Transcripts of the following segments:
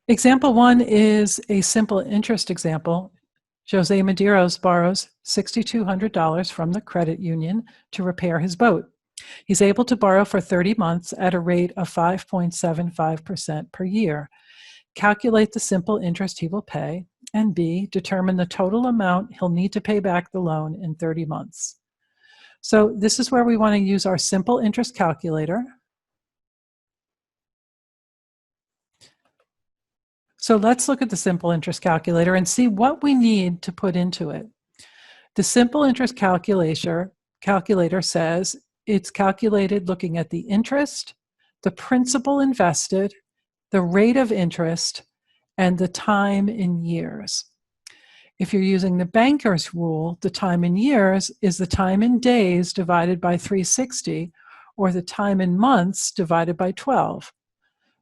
Example 1 is a simple interest example. Jose Medeiros borrows $6,200 from the credit union to repair his boat. He's able to borrow for 30 months at a rate of 5.75% per year. Calculate the simple interest he will pay, and B, determine the total amount he'll need to pay back the loan in 30 months. So this is where we want to use our simple interest calculator. So let's look at the simple interest calculator and see what we need to put into it. The simple interest calculator says it's calculated looking at the interest, the principal invested, the rate of interest, and the time in years. If you're using the banker's rule, the time in years is the time in days divided by 360, or the time in months divided by 12.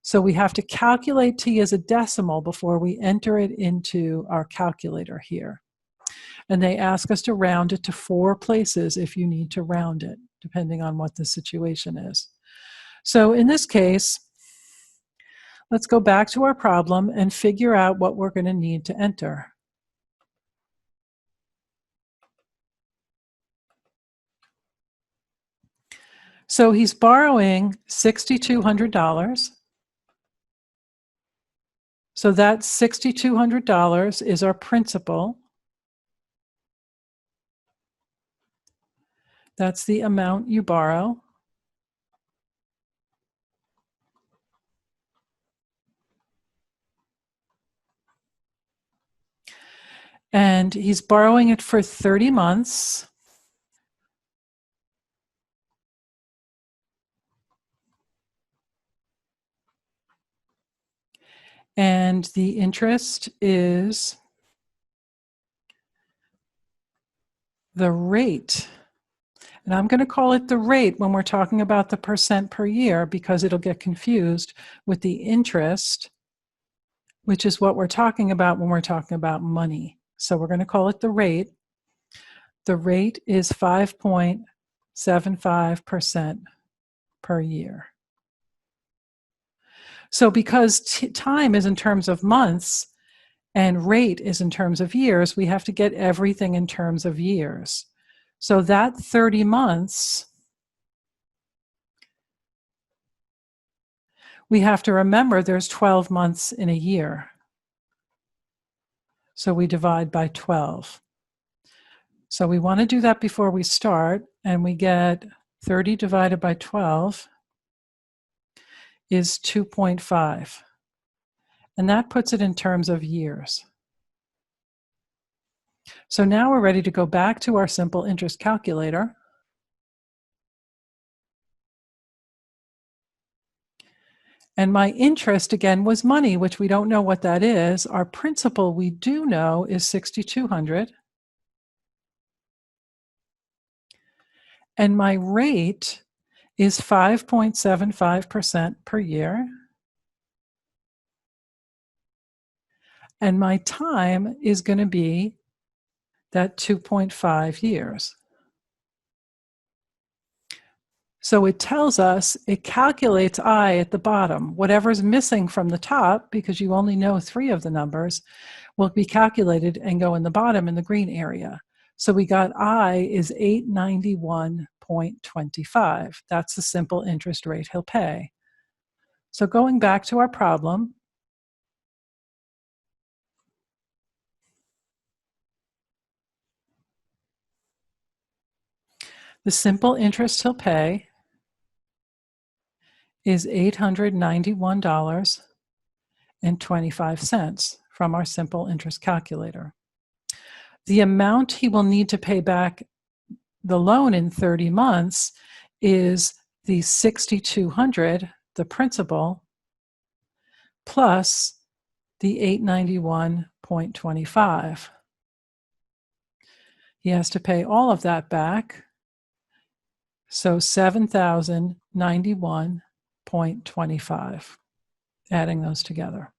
So we have to calculate t as a decimal before we enter it into our calculator here. And they ask us to round it to 4 places if you need to round it, depending on what the situation is. So in this case, let's go back to our problem and figure out what we're going to need to enter. So he's borrowing $6,200. So that $6,200 is our principal. That's the amount you borrow. And he's borrowing it for 30 months. And the interest is the rate. And I'm going to call it the rate when we're talking about the percent per year, because it'll get confused with the interest, which is what we're talking about when we're talking about money. So we're going to call it the rate. The rate is 5.75% per year. So because time is in terms of months and rate is in terms of years, we have to get everything in terms of years. So that 30 months, we have to remember there's 12 months in a year. So we divide by 12. So we want to do that before we start, and we get 30 divided by 12 is 2.5. And that puts it in terms of years. So now we're ready to go back to our simple interest calculator. And my interest, again, was money, which we don't know what that is. Our principal, we do know, is $6,200. And my rate is 5.75% per year. And my time is going to be that 2.5 years. So it tells us, it calculates I at the bottom. Whatever's missing from the top, because you only know 3 of the numbers, will be calculated and go in the bottom in the green area. So we got I is 891.25. That's the simple interest rate he'll pay. So going back to our problem, the simple interest he'll pay is $891.25 from our simple interest calculator. The amount he will need to pay back the loan in 30 months is the $6,200, the principal, plus the $891.25. He has to pay all of that back, so $7,091.25, adding those together.